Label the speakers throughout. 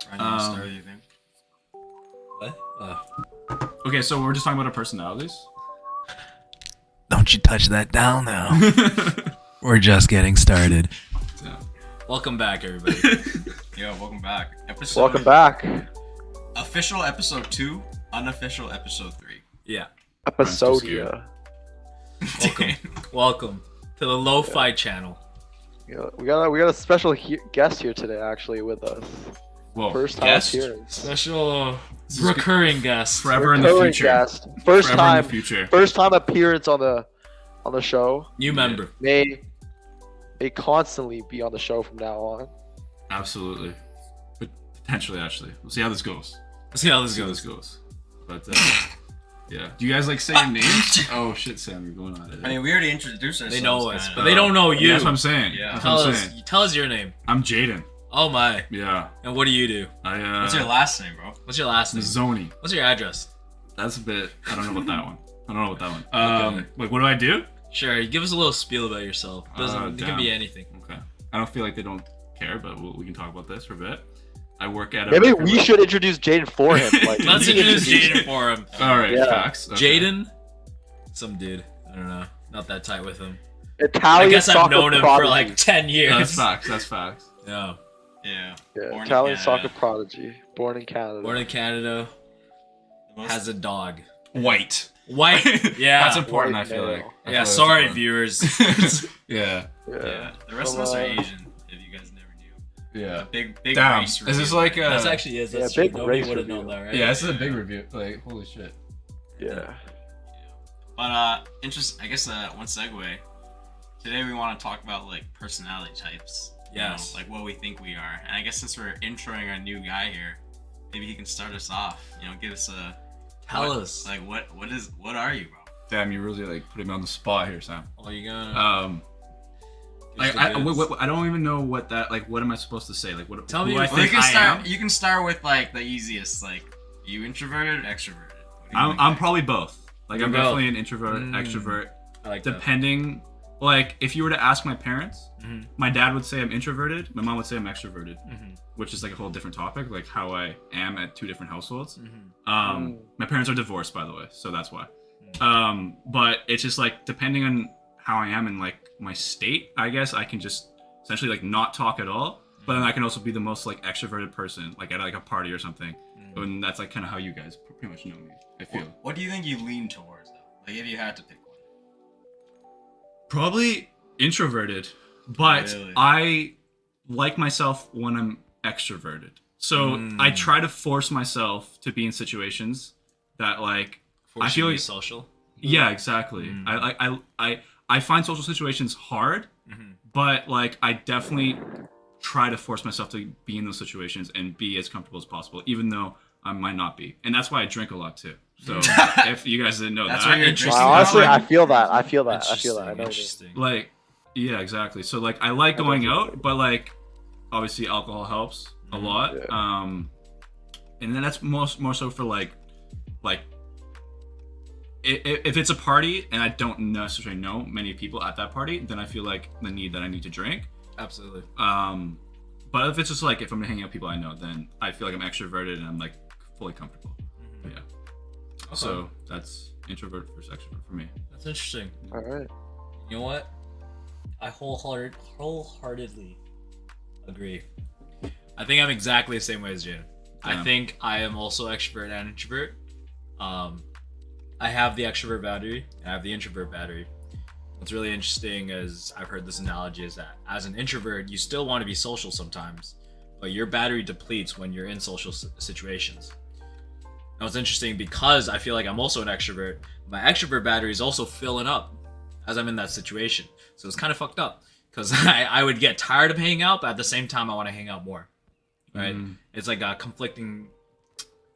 Speaker 1: Start, you think?
Speaker 2: What? Okay, so we're just talking about our personalities.
Speaker 3: Don't you touch that down now. We're just getting started.
Speaker 2: So,
Speaker 4: Welcome back, everybody.
Speaker 1: Yo, welcome back.
Speaker 5: Welcome back.
Speaker 1: Official episode 2, unofficial episode 3.
Speaker 4: Yeah.
Speaker 5: Episodia.
Speaker 4: Welcome to the Lo-Fi channel.
Speaker 5: Yeah, we got a special guest here today, actually, with us.
Speaker 2: whoa,
Speaker 5: First time
Speaker 2: guest?
Speaker 5: appearance.
Speaker 4: Special
Speaker 2: This is
Speaker 4: recurring guest.
Speaker 2: Forever in the
Speaker 5: Recurring
Speaker 2: future.
Speaker 5: guest. First
Speaker 2: Forever
Speaker 5: time.
Speaker 2: in the future.
Speaker 5: First time appearance on the show.
Speaker 4: New member.
Speaker 5: May constantly be on the show from now on.
Speaker 2: Absolutely. But potentially, actually. We'll see how this goes.
Speaker 4: Let's see how this
Speaker 2: See how
Speaker 4: goes.
Speaker 2: this goes. But, yeah. Do you guys, like, say your names? Oh, shit, Sam, you're going on it.
Speaker 1: I mean, we already introduced ourselves.
Speaker 4: They know us,
Speaker 1: kinda.
Speaker 4: but they don't know you.
Speaker 2: Yeah, that's what I'm saying.
Speaker 1: Yeah.
Speaker 2: That's
Speaker 4: Tell
Speaker 2: what I'm
Speaker 4: us.
Speaker 2: saying.
Speaker 4: Tell us your name.
Speaker 2: I'm Jaden.
Speaker 4: Oh my.
Speaker 2: Yeah.
Speaker 4: And what do you do?
Speaker 2: What's
Speaker 1: What's your last name, bro?
Speaker 4: What's your last name?
Speaker 2: Zoni.
Speaker 4: What's your address?
Speaker 2: That's a bit. I don't know about that one. I don't know about that one.
Speaker 4: Okay.
Speaker 2: Like, what do I do?
Speaker 4: Sure. Give us a little spiel about yourself. It can be anything.
Speaker 2: Okay. I don't feel like they don't care, but we can talk about this for a bit. I work at a.
Speaker 5: Maybe we should introduce Jaden for him. Like,
Speaker 4: Let's
Speaker 5: he
Speaker 4: introduce
Speaker 5: introduced-
Speaker 4: Jaden for him.
Speaker 2: All right.
Speaker 5: Yeah.
Speaker 2: Facts. Okay.
Speaker 4: Jaden, some dude. I don't know. Not that tight with him.
Speaker 5: Italian
Speaker 4: I guess I've
Speaker 5: soccer
Speaker 4: known him
Speaker 5: prodigy.
Speaker 4: for like 10 years.
Speaker 2: That's facts. That's facts.
Speaker 4: Yeah.
Speaker 1: Yeah.
Speaker 5: Yeah,
Speaker 1: Born in
Speaker 5: Italian
Speaker 1: Canada.
Speaker 5: soccer prodigy. Born in Canada.
Speaker 4: Born in Canada,
Speaker 1: The most-
Speaker 4: has a dog.
Speaker 2: White.
Speaker 4: White. Yeah.
Speaker 2: That's important.
Speaker 5: White
Speaker 2: I feel
Speaker 5: male.
Speaker 2: like. I
Speaker 4: Yeah.
Speaker 2: feel
Speaker 4: Sorry,
Speaker 2: that's
Speaker 4: viewers.
Speaker 2: important. Yeah.
Speaker 1: Yeah. The rest of us are Asian, if you guys never knew.
Speaker 2: Yeah.
Speaker 1: Big
Speaker 2: Damn.
Speaker 1: race
Speaker 2: Is this
Speaker 1: review.
Speaker 2: like a?
Speaker 4: That's actually is. That's
Speaker 5: Yeah,
Speaker 4: true.
Speaker 5: big
Speaker 4: Nobody
Speaker 5: race
Speaker 4: would have known
Speaker 5: review.
Speaker 4: that, right?
Speaker 2: Yeah, this is a big review. Like, holy shit.
Speaker 5: Yeah.
Speaker 1: But I guess one segue. Today we want to talk about like personality types.
Speaker 4: Yes.
Speaker 1: Like what we think we are. And I guess since we're introing our new guy here, maybe he can start us off. Give us a
Speaker 4: Tell us.
Speaker 1: like what are you, bro?
Speaker 2: Damn, you really like putting me on the spot here, Sam.
Speaker 4: Oh, you gonna?
Speaker 2: I don't even know what that like. What am I supposed to say? Like, what?
Speaker 4: Tell
Speaker 2: who
Speaker 4: me
Speaker 2: I
Speaker 4: what-
Speaker 1: Well,
Speaker 2: think I am.
Speaker 1: you can start with like the easiest, like you introverted, extroverted. What do you think?
Speaker 2: I'm probably both. Like, I'm
Speaker 4: You're
Speaker 2: definitely
Speaker 4: both.
Speaker 2: an introvert, extrovert.
Speaker 4: I like that.
Speaker 2: Depending, like, if you were to ask my parents,
Speaker 4: Mhm.
Speaker 2: my dad would say I'm introverted. My mom would say I'm extroverted,
Speaker 4: Mhm.
Speaker 2: which is like a whole different topic, like how I am at two different households.
Speaker 4: Mhm.
Speaker 2: My parents are divorced, by the way, so that's why. But it's just like depending on how I am in like my state, I guess I can just essentially like not talk at all. But then I can also be the most like extroverted person, like at like a party or something. And that's like kind of how you guys pretty much know me. I feel.
Speaker 1: What do you think you lean towards though? Like if you had to pick one.
Speaker 2: Probably introverted, but
Speaker 1: Really?
Speaker 2: I like myself when I'm extroverted. So I try to force myself to be in situations that like I
Speaker 4: Forced
Speaker 2: feel
Speaker 4: you to be
Speaker 2: like
Speaker 4: social.
Speaker 2: yeah, exactly. I find social situations hard, but like I definitely try to force myself to be in those situations and be as comfortable as possible, even though I might not be. And that's why I drink a lot too. So if you guys didn't know
Speaker 1: That's
Speaker 2: that,
Speaker 1: where you're
Speaker 4: Interesting.
Speaker 1: drinking.
Speaker 5: Honestly,
Speaker 1: now.
Speaker 5: I feel that. I feel that. I feel that. I know. what you mean.
Speaker 4: Interesting.
Speaker 2: like yeah, exactly. So like I like going out, but like obviously alcohol helps a lot.
Speaker 5: Yeah.
Speaker 2: And then that's more so for like if it's a party and I don't necessarily know many people at that party, then I feel like the need that I need to drink.
Speaker 4: Absolutely.
Speaker 2: But if it's just like if I'm hanging out with people I know, then I feel like I'm extroverted and I'm like fully comfortable. Yeah.
Speaker 4: Okay.
Speaker 2: So that's introvert versus extrovert for me.
Speaker 4: That's interesting.
Speaker 5: All right.
Speaker 4: You know what? I wholeheartedly agree. I think I'm exactly the same way as Jane. I
Speaker 2: Yeah.
Speaker 4: think I am also extrovert and introvert. I have the extrovert battery and I have the introvert battery. What's really interesting is I've heard this analogy is that as an introvert, you still want to be social sometimes, but your battery depletes when you're in social situations. Now it's interesting because I feel like I'm also an extrovert. My extrovert battery is also filling up as I'm in that situation. So it's kind of fucked up because I would get tired of hanging out, but at the same time, I want to hang out more. Right? It's like a conflicting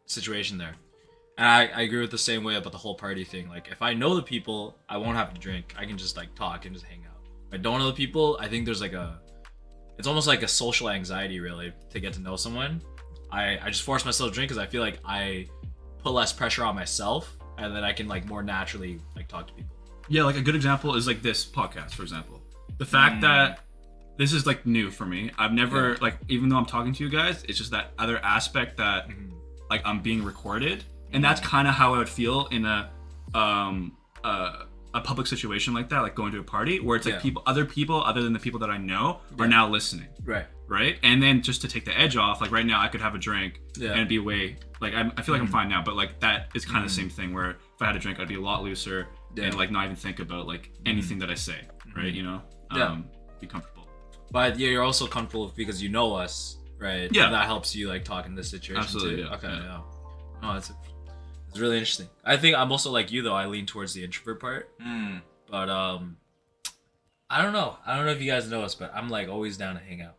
Speaker 4: situation there. And I agree with the same way about the whole party thing. Like, if I know the people, I won't have to drink. I can just, like, talk and just hang out. If I don't know the people, I think there's, like, it's almost like a social anxiety, really, to get to know someone. I just force myself to drink because I feel like I put less pressure on myself, and then I can, like, more naturally, like, talk to people.
Speaker 2: Yeah, like a good example is like this podcast, for example. The fact that this is like new for me. I've never like, even though I'm talking to you guys, it's just that other aspect that like I'm being recorded, and that's kind of how I would feel in a public situation like that, like going to a party where it's like other people other than the people that I know are now listening. Right. And then just to take the edge off, like right now I could have a drink and it'd be way like I feel like I'm fine now, but like that is kind of the same thing where if I had a drink I'd be a lot looser and like not even think about like anything that I say, right? You know, be comfortable.
Speaker 4: But yeah, you're also comfortable because you know us, right?
Speaker 2: Yeah,
Speaker 4: and that helps you like talk in this situation.
Speaker 2: Absolutely.
Speaker 4: Too.
Speaker 2: Yeah.
Speaker 4: Okay. Yeah. No, it's really interesting. I think I'm also like you though. I lean towards the introvert part. But I don't know. I don't know if you guys know us, but I'm like always down to hang out.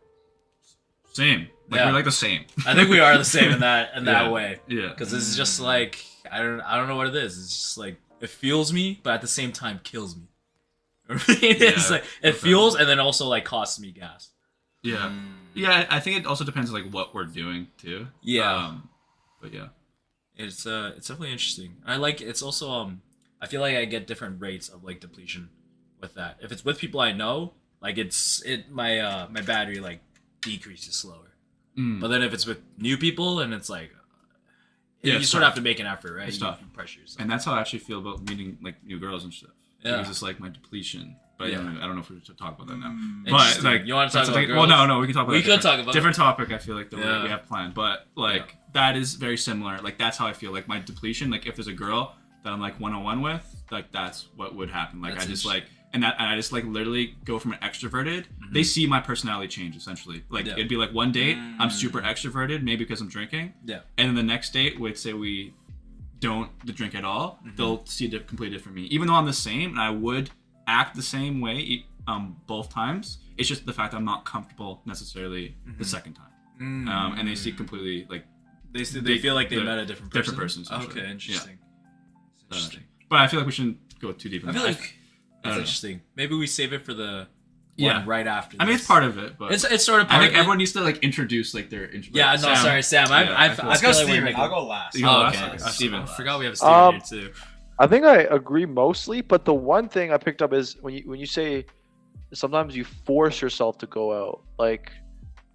Speaker 2: Same. Like we're like the same.
Speaker 4: I think we are the same in that way.
Speaker 2: Yeah.
Speaker 4: Because it's just like I don't know what it is. It's just like it fuels me, but at the same time kills me. It's like it fuels and then also like costs me gas.
Speaker 2: Yeah. Yeah, I think it also depends on like what we're doing too.
Speaker 4: Yeah.
Speaker 2: But yeah.
Speaker 4: It's definitely interesting. I like it's also I feel like I get different rates of like depletion with that. If it's with people I know, like my battery like decreases slower. But then if it's with new people and it's like you sort of have to make an effort, right?
Speaker 2: It's
Speaker 4: you
Speaker 2: tough.
Speaker 4: Pressure yourself.
Speaker 2: And that's how I actually feel about meeting like new girls and stuff.
Speaker 4: Yeah.
Speaker 2: Because it's like my depletion. But I don't know if we should talk about that now. But
Speaker 4: Interesting.
Speaker 2: like
Speaker 4: You want to talk about
Speaker 2: well,
Speaker 4: girls?
Speaker 2: no, we can talk about
Speaker 4: We
Speaker 2: a
Speaker 4: could
Speaker 2: different-
Speaker 4: talk about
Speaker 2: different topic. I feel like the way
Speaker 4: Yeah.
Speaker 2: we have planned, but like that is very similar. Like that's how I feel. Like my depletion. Like if there's a girl that I'm like one-on-one with, like that's what would happen. Like
Speaker 4: That's
Speaker 2: I just like and I just like literally go from an extroverted. They see my personality change essentially. Like it'd be like one date I'm super extroverted, maybe because I'm drinking.
Speaker 4: Yeah.
Speaker 2: And then the next date, would say we don't drink at all, they'll see a completely different me. Even though I'm the same and I would act the same way both times, it's just the fact that I'm not comfortable necessarily the second time. And they see completely like
Speaker 4: they feel like they met a different person.
Speaker 2: Different person, essentially.
Speaker 4: Okay, interesting. Interesting.
Speaker 2: But I feel like we shouldn't go too deep in
Speaker 4: I
Speaker 2: that.
Speaker 4: feel like
Speaker 2: I
Speaker 4: that's
Speaker 2: don't know.
Speaker 4: interesting. Maybe we save it for the
Speaker 2: Yeah.
Speaker 4: one right after.
Speaker 2: I mean,
Speaker 4: this.
Speaker 2: it's part of it, but
Speaker 4: It's sort of.
Speaker 2: I
Speaker 4: Part
Speaker 2: think
Speaker 4: of it.
Speaker 2: everyone needs to like introduce like their intro.
Speaker 4: Yeah, no,
Speaker 2: Sam.
Speaker 4: sorry, Sam.
Speaker 2: Yeah, I
Speaker 4: I
Speaker 2: feel
Speaker 1: Let's
Speaker 4: feel
Speaker 1: go,
Speaker 4: like we're
Speaker 1: Steven.
Speaker 4: making-
Speaker 1: I'll go last.
Speaker 2: You go
Speaker 4: Oh,
Speaker 2: last?
Speaker 4: okay.
Speaker 2: Okay, Steven.
Speaker 4: I forgot we have Steven here too.
Speaker 5: I think I agree mostly, but the one thing I picked up is when you say sometimes you force yourself to go out. Like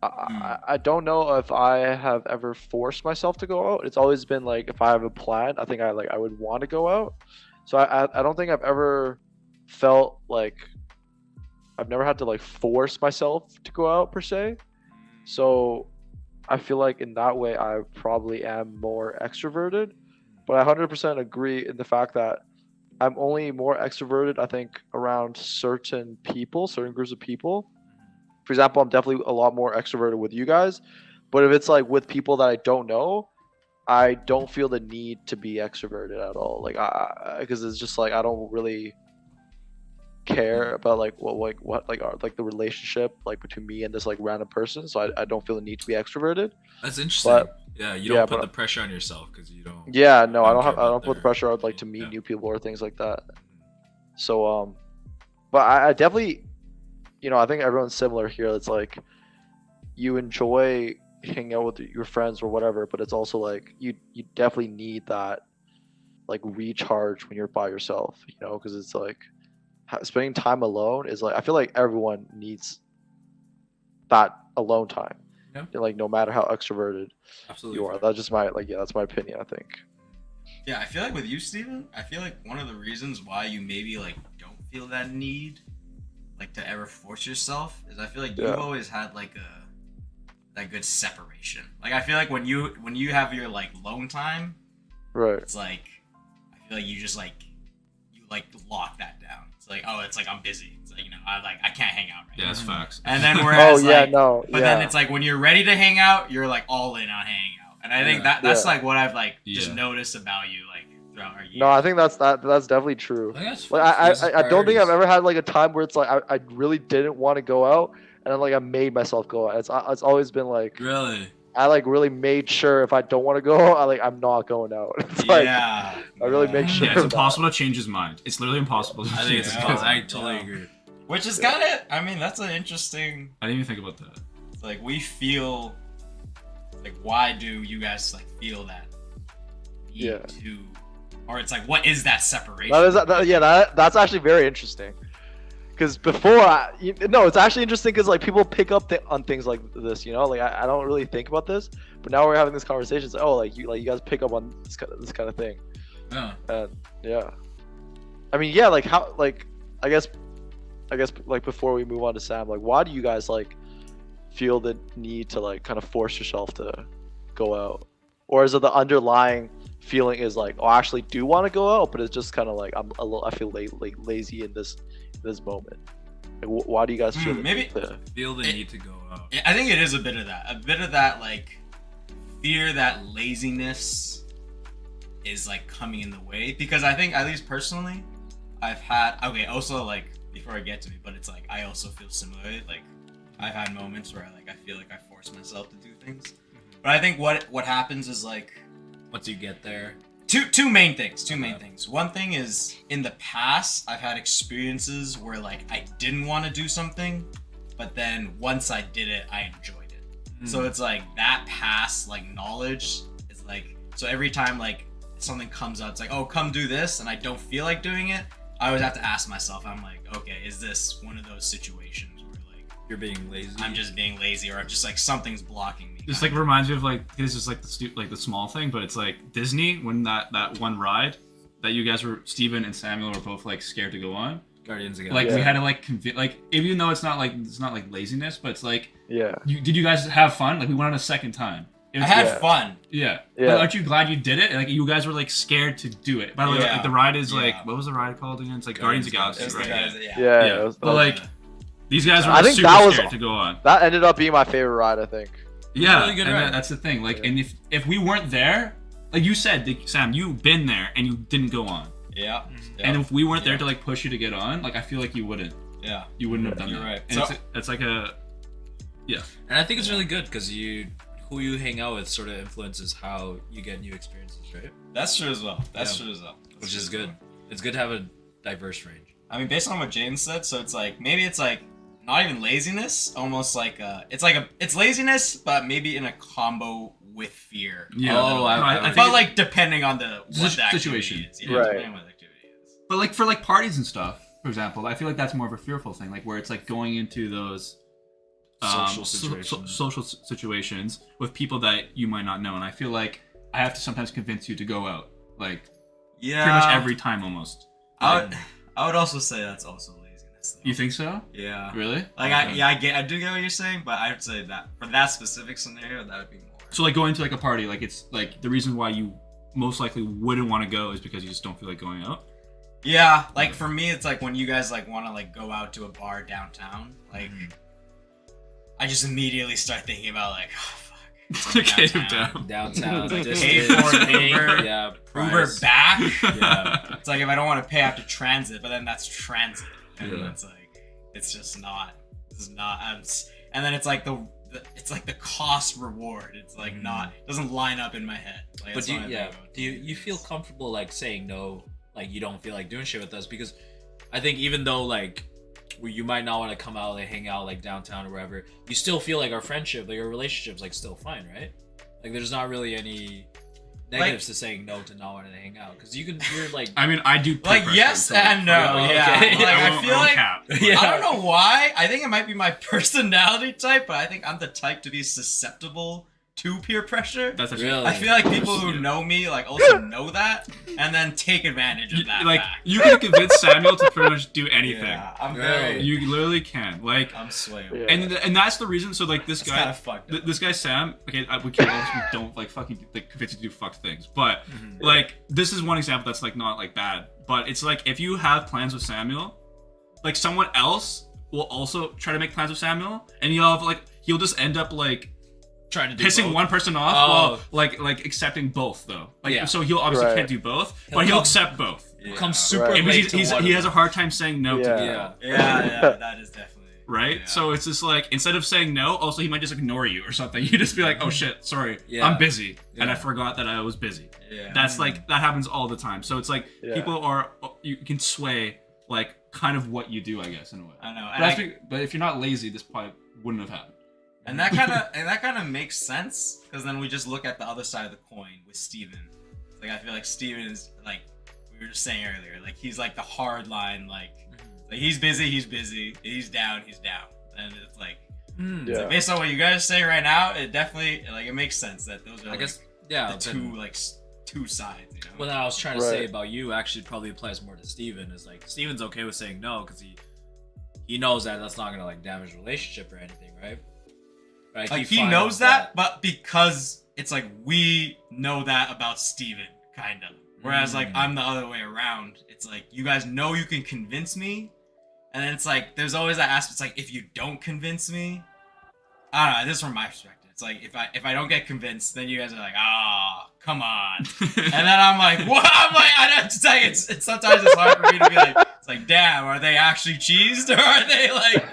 Speaker 5: I don't know if I have ever forced myself to go out. It's always been like if I have a plan, I think I would want to go out. So I don't think I've ever felt like I've never had to like force myself to go out per se. So I feel like in that way I probably am more extroverted. But I 100% agree in the fact that I'm only more extroverted, I think, around certain people, certain groups of people. For example, I'm definitely a lot more extroverted with you guys. But if it's like with people that I don't know, I don't feel the need to be extroverted at all. Like, because it's just like I don't really care about like what the relationship like between me and this like random person. So I don't feel the need to be extroverted.
Speaker 4: That's interesting.
Speaker 5: But
Speaker 4: yeah, you don't put the pressure on yourself because you don't.
Speaker 5: Yeah, no, I
Speaker 4: don't
Speaker 5: don't
Speaker 4: care about
Speaker 5: put the
Speaker 4: their
Speaker 5: pressure on like to
Speaker 4: opinion.
Speaker 5: meet new people or things like that. So but I definitely, I think everyone's similar here. It's like you enjoy hanging out with your friends or whatever, but it's also like you definitely need that like recharge when you're by yourself, because it's like spending time alone is like I feel like everyone needs that alone time.
Speaker 4: Yeah.
Speaker 5: Like no matter how extroverted
Speaker 4: Absolutely.
Speaker 5: you are. That's just my that's my opinion, I think.
Speaker 1: Yeah, I feel like with you, Steven, I feel like one of the reasons why you maybe like don't feel that need like to ever force yourself is I feel like you've always had like that good separation. Like I feel like when you have your like alone time,
Speaker 5: Right.
Speaker 1: it's like I feel like you just like you like lock that down. It's like, oh, it's like I'm busy. It's like, I can't hang out right
Speaker 2: Yeah,
Speaker 1: now.
Speaker 2: that's facts.
Speaker 1: And then whereas but
Speaker 5: yeah.
Speaker 1: then it's like when you're ready to hang out, you're like all in on hanging out. And I think that's like what I've like just noticed about you like throughout our years.
Speaker 5: No, I think that's definitely true.
Speaker 4: I think that's
Speaker 5: Like I don't think I've ever had like a time where it's like I really didn't want to go out and then like I made myself go out. It's always been like
Speaker 4: Really.
Speaker 5: I like really made sure if I don't want to go out, I'm not going out. It's like
Speaker 1: yeah.
Speaker 5: I really make sure.
Speaker 2: Yeah, it's
Speaker 5: of that.
Speaker 2: impossible to change his mind. It's literally impossible. To
Speaker 4: I think
Speaker 2: change
Speaker 4: it's
Speaker 2: his
Speaker 4: impossible.
Speaker 2: mind.
Speaker 4: I totally agree.
Speaker 1: Which is kind of, I mean, that's an interesting,
Speaker 2: I didn't even think about that.
Speaker 1: like, we feel, like, why do you guys, like, feel that need
Speaker 5: Yeah.
Speaker 1: or it's like, what is that separation?
Speaker 5: That's actually very interesting. Because before, no, it's actually interesting because like people pick up on things like this, you know. Like I don't really think about this, but now we're having this conversation. It's like, oh, like you guys pick up on this kind of thing.
Speaker 4: Yeah.
Speaker 5: Yeah. I mean, yeah, like how, like I guess like before we move on to Sam, like why do you guys like feel the need to like kind of force yourself to go out, or is it the underlying feeling is like, oh, I actually do want to go out, but it's just kind of like I feel like lazy in this moment. Like, why do you guys feel
Speaker 1: maybe
Speaker 2: Feel the need to go out.
Speaker 1: I think it is a bit of that like fear that laziness is like coming in the way, because I think, at least personally, I've had, okay, also like before I get to me, but it's like I also feel similarly. Like I've had moments where I feel like I force myself to do things, but I think what happens is like,
Speaker 4: Once you get there.
Speaker 1: Two main things. One thing is, in the past, I've had experiences where like I didn't want to do something, but then once I did it, I enjoyed it. So it's like that past like knowledge is like, so every time like something comes out, it's like, oh, come do this, and I don't feel like doing it, I always have to ask myself, I'm like, okay, is this one of those situations where like
Speaker 4: You're being lazy.
Speaker 1: I'm just being lazy, or I'm just like something's blocking me?
Speaker 2: This like reminds me of like, this is like the small thing, but it's like Disney, when that one ride that you guys were, Steven and Samuel were both like scared to go on.
Speaker 4: Guardians again.
Speaker 2: Like
Speaker 5: Yeah.
Speaker 2: we had to like convince, like even though it's not like laziness, but it's like,
Speaker 5: yeah.
Speaker 2: did you guys have fun? Like we went on a second time. It
Speaker 1: I
Speaker 2: was-
Speaker 1: had
Speaker 5: Yeah.
Speaker 1: fun.
Speaker 2: Yeah.
Speaker 5: Yeah.
Speaker 2: But aren't you glad you did it? Like you guys were like scared to do it. By the way,
Speaker 1: Yeah.
Speaker 2: like the ride is like,
Speaker 1: Yeah.
Speaker 2: what was the ride called again? It's like Guardians of the Galaxy,
Speaker 1: Those
Speaker 2: right?
Speaker 1: guys,
Speaker 2: Yeah.
Speaker 5: Yeah.
Speaker 2: Yeah.
Speaker 5: It was,
Speaker 2: But like these guys were
Speaker 5: I think
Speaker 2: super
Speaker 5: that was-
Speaker 2: scared to go on.
Speaker 5: that ended up being my favorite ride, I think.
Speaker 2: Yeah,
Speaker 4: really good
Speaker 2: and
Speaker 4: ride.
Speaker 2: that's the thing. Like,
Speaker 5: Yeah.
Speaker 2: and if we weren't there, like you said, Sam, you've been there and you didn't go on.
Speaker 1: Yeah.
Speaker 2: And if we weren't there
Speaker 1: Yeah.
Speaker 2: to like push you to get on, like I feel like you wouldn't.
Speaker 1: Yeah.
Speaker 2: You wouldn't have done
Speaker 1: You're
Speaker 2: that.
Speaker 1: right.
Speaker 2: And
Speaker 1: So-
Speaker 2: it's like a
Speaker 4: And I think it's really good because who you hang out with sort of influences how you get new experiences, right?
Speaker 1: That's true as well.
Speaker 4: Yeah. Which is good. It's good to have a diverse range.
Speaker 1: I mean, based on what James said, so it's like, maybe it's like not even laziness, almost like it's laziness, but maybe in a combo with fear.
Speaker 2: yeah.
Speaker 4: Oh,
Speaker 2: No,
Speaker 4: I
Speaker 2: think
Speaker 1: But
Speaker 2: it-
Speaker 1: like depending on the what the
Speaker 2: Situation.
Speaker 1: activity is. Yeah,
Speaker 5: Right.
Speaker 1: depending on what the activity is.
Speaker 2: but like for like parties and stuff, for example, I feel like that's more of a fearful thing, like where it's like going into those
Speaker 4: Social situations.
Speaker 2: social situations with people that you might not know, and I feel like I have to sometimes convince you to go out, like
Speaker 1: Yeah.
Speaker 2: pretty much every time almost.
Speaker 1: I would also say that's also laziness. Though.
Speaker 2: You think so?
Speaker 1: Yeah.
Speaker 2: Really?
Speaker 1: Like
Speaker 2: Okay.
Speaker 1: I do get what you're saying, but I would say that for that specific scenario, that would be more.
Speaker 2: So like going to like a party, like it's like the reason why you most likely wouldn't want to go is because you just don't feel like going out.
Speaker 1: Yeah, like for me, it's like when you guys like want to like go out to a bar downtown, like I just immediately start thinking about like, oh fuck, it's like
Speaker 2: Okay,
Speaker 1: downtown.
Speaker 4: Downtown,
Speaker 1: Pay
Speaker 4: distance,
Speaker 1: for an Uber,
Speaker 4: yeah,
Speaker 1: Uber
Speaker 4: price.
Speaker 1: back.
Speaker 4: Yeah.
Speaker 1: It's like if I don't want to pay, I have to transit, but then that's transit, and
Speaker 2: Yeah.
Speaker 1: it's like it's just not. This is not. And then it's like it's like the cost reward. It's like not doesn't line up in my head. Like,
Speaker 4: But
Speaker 1: that's
Speaker 4: do you,
Speaker 1: what I
Speaker 4: yeah,
Speaker 1: think about
Speaker 4: do you feel
Speaker 1: laziness.
Speaker 4: comfortable like saying no, like you don't feel like doing shit with us? Because I think even though like you might not want to come out and hang out like downtown or wherever, you still feel like our friendship, like our relationship's like still fine, right? Like there's not really any negatives to saying no to not wanting to hang out because you're like
Speaker 2: I mean, I do. put
Speaker 1: Like
Speaker 2: pressure,
Speaker 1: yes
Speaker 2: so-
Speaker 1: and no.
Speaker 4: Oh,
Speaker 1: Yeah,
Speaker 4: okay.
Speaker 1: like I
Speaker 2: won't-
Speaker 1: feel
Speaker 2: won't
Speaker 1: like.
Speaker 2: cap.
Speaker 4: Yeah.
Speaker 1: I don't know why. I think it might be my personality type, but I think I'm the type to be susceptible to peer pressure.
Speaker 2: That's actually,
Speaker 4: Really?
Speaker 1: I feel like people who know me like also know that and then take advantage of that
Speaker 2: like
Speaker 1: fact.
Speaker 2: you can convince Samuel to pretty much do anything.
Speaker 1: Yeah, I'm
Speaker 4: Really?
Speaker 1: very.
Speaker 2: You literally can. Like,
Speaker 1: I'm swaying.
Speaker 5: Yeah.
Speaker 2: and that's the reason. So like this
Speaker 1: It's
Speaker 2: guy,
Speaker 1: kind of fucked up.
Speaker 2: this guy Sam. Okay, we can't obviously don't like fucking like convince you to do fuck things, but
Speaker 1: Mm-hmm.
Speaker 2: like this is one example that's like not like bad, but it's like if you have plans with Samuel, like someone else will also try to make plans with Samuel, and you'll have like he'll just end up like
Speaker 4: trying to do
Speaker 2: pissing
Speaker 4: both.
Speaker 2: one person off
Speaker 4: Oh.
Speaker 2: while like accepting both though. Like
Speaker 4: Yeah.
Speaker 2: so he'll obviously
Speaker 5: Right.
Speaker 2: can't do both,
Speaker 4: He'll
Speaker 2: but he'll
Speaker 4: come-
Speaker 2: accept both.
Speaker 1: Yeah.
Speaker 4: Come super
Speaker 5: Right.
Speaker 2: Yeah, but
Speaker 4: late to one
Speaker 2: he
Speaker 4: of
Speaker 2: has a
Speaker 4: them.
Speaker 2: hard time saying no to
Speaker 5: Yeah.
Speaker 2: people.
Speaker 1: Yeah, that is definitely.
Speaker 2: Right?
Speaker 1: Yeah.
Speaker 2: So it's just like instead of saying no, also he might just ignore you or something. You just be like, oh shit, sorry,
Speaker 4: Yeah.
Speaker 2: I'm busy, and I
Speaker 4: Yeah.
Speaker 2: forgot that I was busy.
Speaker 1: Yeah.
Speaker 2: That's like that happens all the time. So it's like
Speaker 5: Yeah.
Speaker 2: people are you can sway like kind of what you do, I guess, in a way.
Speaker 1: I know,
Speaker 2: But, but if you're not lazy, this probably wouldn't have happened.
Speaker 1: and that kind of makes sense because then we just look at the other side of the coin with Steven. Like I feel like Steven is like we were just saying earlier, like he's like the hard line, like Like he's busy, he's busy. He's down, and it's like,
Speaker 5: Yeah.
Speaker 1: like based on what you guys say right now, it definitely like it makes sense that those are
Speaker 4: I
Speaker 1: like,
Speaker 4: guess yeah.
Speaker 1: the two sides. You know.
Speaker 4: What I was trying to say
Speaker 5: Right.
Speaker 4: about you actually probably applies more to Steven, is like Steven's okay with saying no because he knows that that's not gonna like damage the relationship or anything, right?
Speaker 1: Like he knows that, but because it's like we know that about Steven, kind of. Whereas like I'm the other way around. It's like you guys know you can convince me, and then it's like there's always that aspect. It's like if you don't convince me, I don't know. This is from my perspective. It's like if I don't get convinced, then you guys are like, ah, come on, and then I'm like, what? I'm like, I don't tell you. It's sometimes it's hard for me to be like, it's like, damn, are they actually cheesed or are they like?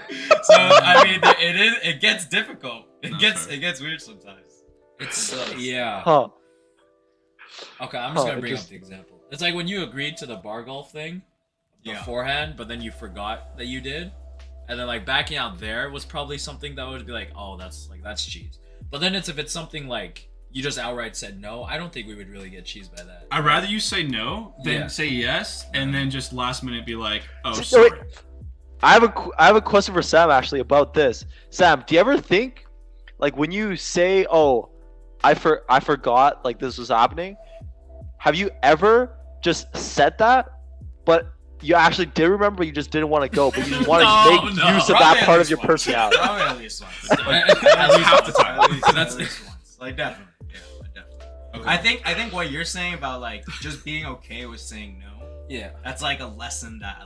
Speaker 1: So I mean, it gets difficult. It gets weird sometimes.
Speaker 4: It's yeah.
Speaker 5: Huh.
Speaker 4: Okay, I'm just gonna
Speaker 5: it
Speaker 4: bring
Speaker 5: just-
Speaker 4: up the example. It's like when you agreed to the bar golf thing beforehand, but then you forgot that you did, and then like backing out there was probably something that would be like, oh, that's cheese. But then if it's something like you just outright said no, I don't think we would really get cheesed by that.
Speaker 2: I'd rather you say no than
Speaker 4: Yeah.
Speaker 2: say yes, and then just last minute be like, oh,
Speaker 5: So,
Speaker 2: sorry.
Speaker 5: wait, I have a question for Sam actually about this. Sam, do you ever think, like, when you say, "Oh, I forgot like this was happening," have you ever just said that, but you actually did remember, but you just didn't want to go, but you just want to
Speaker 2: No,
Speaker 5: make
Speaker 2: no.
Speaker 5: use of
Speaker 1: Probably
Speaker 5: that
Speaker 1: at
Speaker 5: part of
Speaker 1: least
Speaker 5: your
Speaker 1: once.
Speaker 5: personality?
Speaker 1: Probably at least once.
Speaker 2: At least half the time.
Speaker 1: At least
Speaker 4: That's-
Speaker 1: once. Like definitely. Yeah, definitely. I think what you're saying about like just being okay with saying no,
Speaker 4: Yeah.
Speaker 1: that's like a lesson that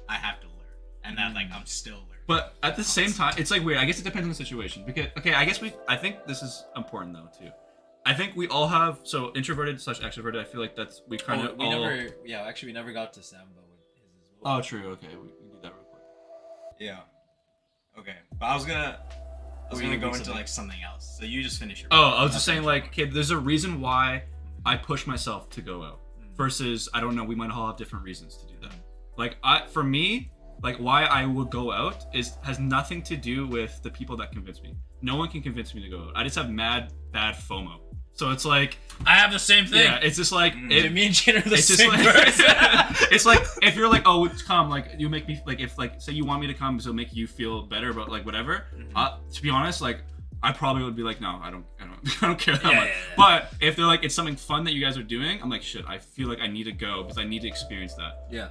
Speaker 1: I have to learn, and that like I'm still learning.
Speaker 2: But at the same time, it's like weird. I guess it depends on the situation. Because I think this is important though too. I think we all have introverted / extroverted. I feel like that's we kind of
Speaker 4: we never got to Samba with his as well.
Speaker 2: Oh, true. Okay, we can do that real quick.
Speaker 1: Yeah. Okay, but I was gonna
Speaker 4: we
Speaker 1: go
Speaker 4: gonna
Speaker 1: into
Speaker 4: something?
Speaker 1: like something else. So you just finish your.
Speaker 2: Oh, I was just saying like, okay, there's a reason why I push myself to go out versus I don't know. We might all have different reasons to do that. Like for me, like why I would go out has nothing to do with the people that convince me. No one can convince me to go out. I just have mad bad FOMO. So it's like,
Speaker 4: I have the same thing.
Speaker 2: yeah, it's just like
Speaker 4: Me and Jane are the
Speaker 2: it's just
Speaker 4: same
Speaker 2: like
Speaker 4: person.
Speaker 2: it's like if you're like, oh, come, like you make me like if like say you want me to come, so make you feel better about like whatever. To be honest, like I probably would be like, no, I don't I don't care that much.
Speaker 4: Yeah.
Speaker 2: But if they're like, it's something fun that you guys are doing, I'm like, shit, I feel like I need to go because I need to experience that.
Speaker 4: Yeah.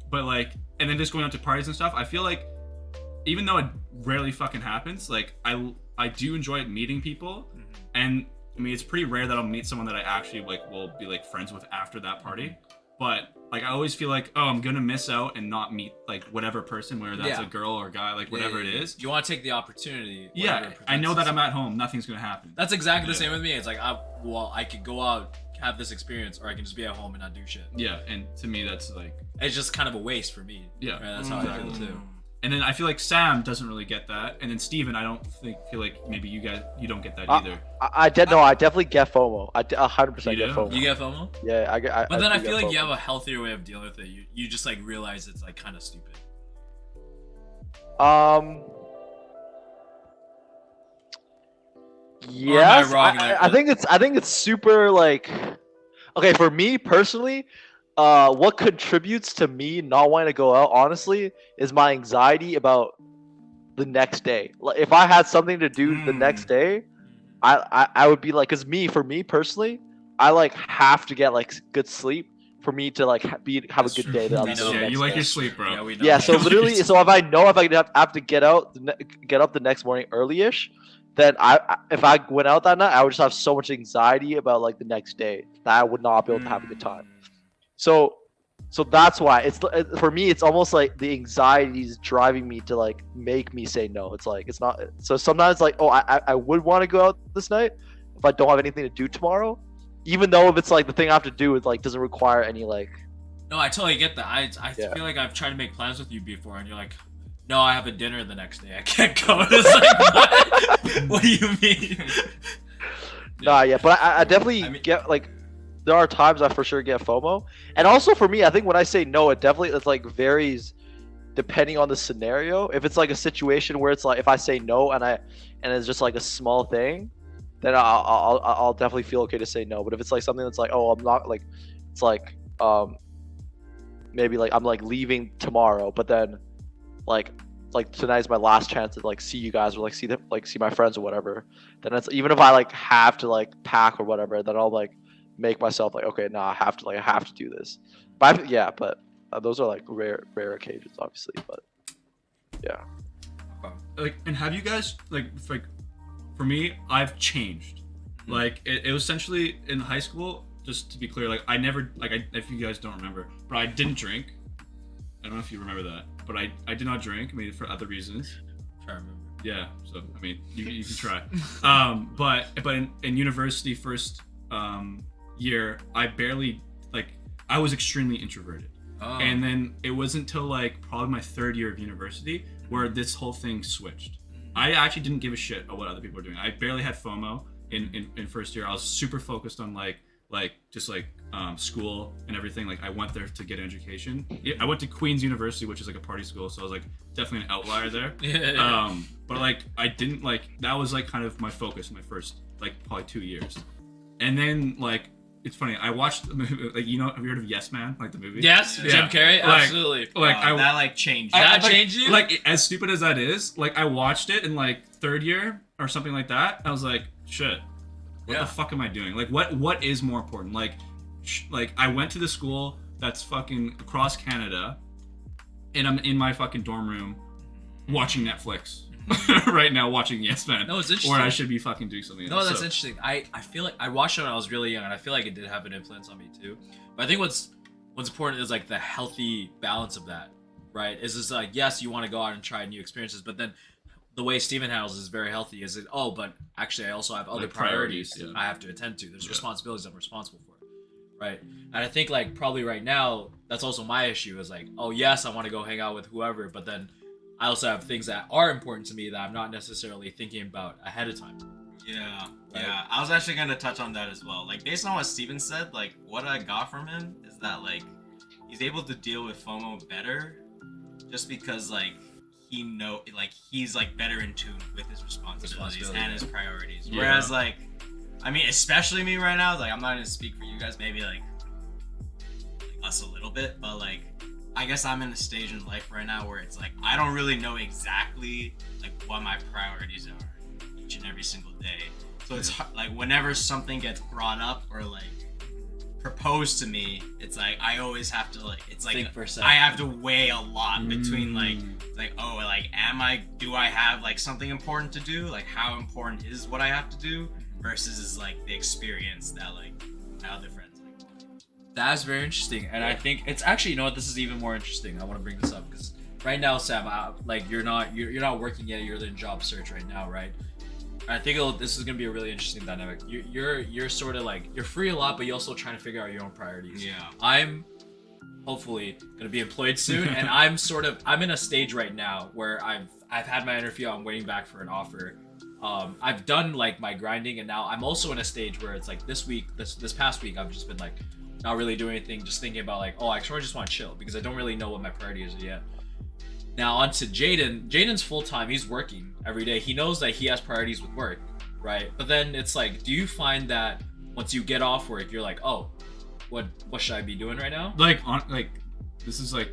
Speaker 2: But like, and then just going out to parties and stuff, I feel like even though it rarely fucking happens, like I do enjoy meeting people, and I mean it's pretty rare that I'll meet someone that I actually like will be like friends with after that party. But like I always feel like, oh, I'm gonna miss out and not meet like whatever person, whether that's
Speaker 4: Yeah.
Speaker 2: a girl or a guy, like whatever it is.
Speaker 4: You want to take the opportunity. whenever
Speaker 2: Yeah,
Speaker 4: it
Speaker 2: I know
Speaker 4: presents
Speaker 2: that I'm at home. Nothing's gonna happen.
Speaker 4: That's exactly the
Speaker 2: Yeah.
Speaker 4: same with me. It's like I could go out, have this experience, or I can just be at home and not do shit.
Speaker 2: Yeah, and to me that's like,
Speaker 4: It's just kind of a waste for me.
Speaker 2: Yeah.
Speaker 4: Right? That's how I feel too.
Speaker 2: and then I feel like Sam doesn't really get that, and then Steven, I don't feel like maybe you don't get that either.
Speaker 5: I definitely get FOMO. I 100%
Speaker 2: You
Speaker 5: get
Speaker 2: do?
Speaker 5: FOMO.
Speaker 4: You get FOMO?
Speaker 5: Yeah,
Speaker 4: But then I
Speaker 5: do
Speaker 4: feel
Speaker 5: get
Speaker 4: like you
Speaker 5: FOMO.
Speaker 4: have a healthier way of dealing with it. You just like realize it's like kind of stupid.
Speaker 5: Yes,
Speaker 4: wrong there?
Speaker 5: I think it's super like, okay, for me personally, what contributes to me not wanting to go out honestly is my anxiety about the next day. Like, if I had something to do the next day, I would be like, cause for me personally, I like have to get like good sleep for me to like have a
Speaker 4: That's
Speaker 5: good
Speaker 4: true.
Speaker 5: day. That I'm
Speaker 4: We
Speaker 5: doing
Speaker 4: know.
Speaker 5: the
Speaker 2: Yeah,
Speaker 5: next
Speaker 2: you like
Speaker 5: day.
Speaker 2: your sleep, bro.
Speaker 4: Yeah, we know.
Speaker 5: Yeah, so literally, so if I know if I have to get up the next morning early-ish, then if I went out that night, I would just have so much anxiety about like the next day that I would not be able to have a good time. So that's why it's for me. It's almost like the anxiety is driving me to like make me say no. It's like it's not. So sometimes like, oh, I would want to go out this night if I don't have anything to do tomorrow, even though if it's like the thing I have to do it like doesn't require any like.
Speaker 4: No, I totally get that. I
Speaker 5: Yeah.
Speaker 4: feel like I've tried to make plans with you before, and you're like, "No, I have a dinner the next day. I can't go." It's like, what? What do you mean?
Speaker 5: Nah, yeah, but I definitely
Speaker 1: I mean-
Speaker 5: get like there are times I for sure get FOMO, and also for me, I think when I say no, it's like varies depending on the scenario. If it's like a situation where it's like if I say no and it's just like a small thing, then I'll definitely feel okay to say no. But if it's like something that's like, oh, I'm not like, it's like maybe like I'm like leaving tomorrow, but then like tonight's my last chance to like see you guys or like see them like see my friends or whatever, then it's even if I like have to like pack or whatever, then I'll like make myself like, okay, I have to do this. But those are like rare occasions, obviously. But yeah.
Speaker 2: Like, and have you guys like for me, I've changed. Like it was essentially in high school. Just to be clear, like I never if you guys don't remember, but I didn't drink. I don't know if you remember that, but I did not drink. Maybe for other reasons.
Speaker 4: Try to remember.
Speaker 2: Yeah, so I mean, you can try. But in university first year, I barely I was extremely introverted.
Speaker 4: Oh.
Speaker 2: And then it wasn't until like probably my third year of university where this whole thing switched. I actually didn't give a shit about what other people were doing. I barely had FOMO in first year. I was super focused on school and everything. Like I went there to get an education. I went to Queen's University, which is like a party school, so I was like definitely an outlier there.
Speaker 4: Yeah.
Speaker 2: But like I didn't that was like kind of my focus my first like probably 2 years. And then like it's funny, I watched the movie, like, you know, have you heard of Yes Man, like the movie?
Speaker 4: Yes,
Speaker 2: Yeah.
Speaker 4: Jim Carrey,
Speaker 2: Like-
Speaker 4: absolutely.
Speaker 2: Like
Speaker 1: that like changed.
Speaker 4: That
Speaker 2: like,
Speaker 4: changed you?
Speaker 2: Like as stupid as that is, like I watched it in like third year or something like that. I was like, shit, what the fuck am I doing? Like what is more important? Like I went to the school that's fucking across Canada, and I'm in my fucking dorm room watching Netflix right now, watching Yes Man.
Speaker 4: No, it's interesting.
Speaker 2: Or I should be fucking doing something
Speaker 4: No,
Speaker 2: else.
Speaker 4: that's
Speaker 2: So-
Speaker 4: interesting. I feel like I watched it when I was really young, and I feel like it did have an influence on me too. But I think what's important is like the healthy balance of that, right? Is this like, yes, you want to go out and try new experiences, but then the way Steven handles is very healthy. Is it? Oh, but actually, I also have other
Speaker 2: Like
Speaker 4: priorities
Speaker 2: priorities, yeah.
Speaker 4: I have to attend to. There's
Speaker 2: Yeah.
Speaker 4: responsibilities I'm responsible for, right? And I think like probably right now that's also my issue. Is like, oh yes, I want to go hang out with whoever, but then I also have things that are important to me that I'm not necessarily thinking about ahead of time.
Speaker 1: Yeah,
Speaker 4: Right.
Speaker 1: yeah. I was actually gonna touch on that as well. Like based on what Steven said, like what I got from him is that like he's able to deal with FOMO better, just because like he's like better in tune with his responsibilities and his priorities.
Speaker 2: Yeah.
Speaker 1: Whereas like, I mean, especially me right now, like I'm not gonna speak for you guys. Maybe like us a little bit, but like I guess I'm in a stage in life right now where it's like I don't really know exactly like what my priorities are each and every single day. So it's like whenever something gets brought up or like proposed to me, it's like I always have to like it's like
Speaker 4: Think for a second.
Speaker 1: I have to weigh a lot between like do I have like something important to do? Like how important is what I have to do versus like the experience that like my other friends like.
Speaker 4: That's very interesting, and I think it's actually, you know what, this is even more interesting. I want to bring this up because right now, Sam, like you're not working yet. You're in job search right now, right? I think this is gonna be a really interesting dynamic. You're sort of like you're free a lot, but you're also trying to figure out your own priorities.
Speaker 1: Yeah.
Speaker 4: I'm hopefully gonna be employed soon, and I'm in a stage right now where I've had my interview. I'm waiting back for an offer. I've done like my grinding, and now I'm also in a stage where it's like this past week I've just been like not really doing anything, just thinking about like, oh, I actually just want to chill because I don't really know what my priorities are yet. Now on to Jaden. Jaden's full time. He's working every day. He knows that he has priorities with work, right? But then it's like, do you find that once you get off work, you're like, oh, what should I be doing right now?
Speaker 2: This is like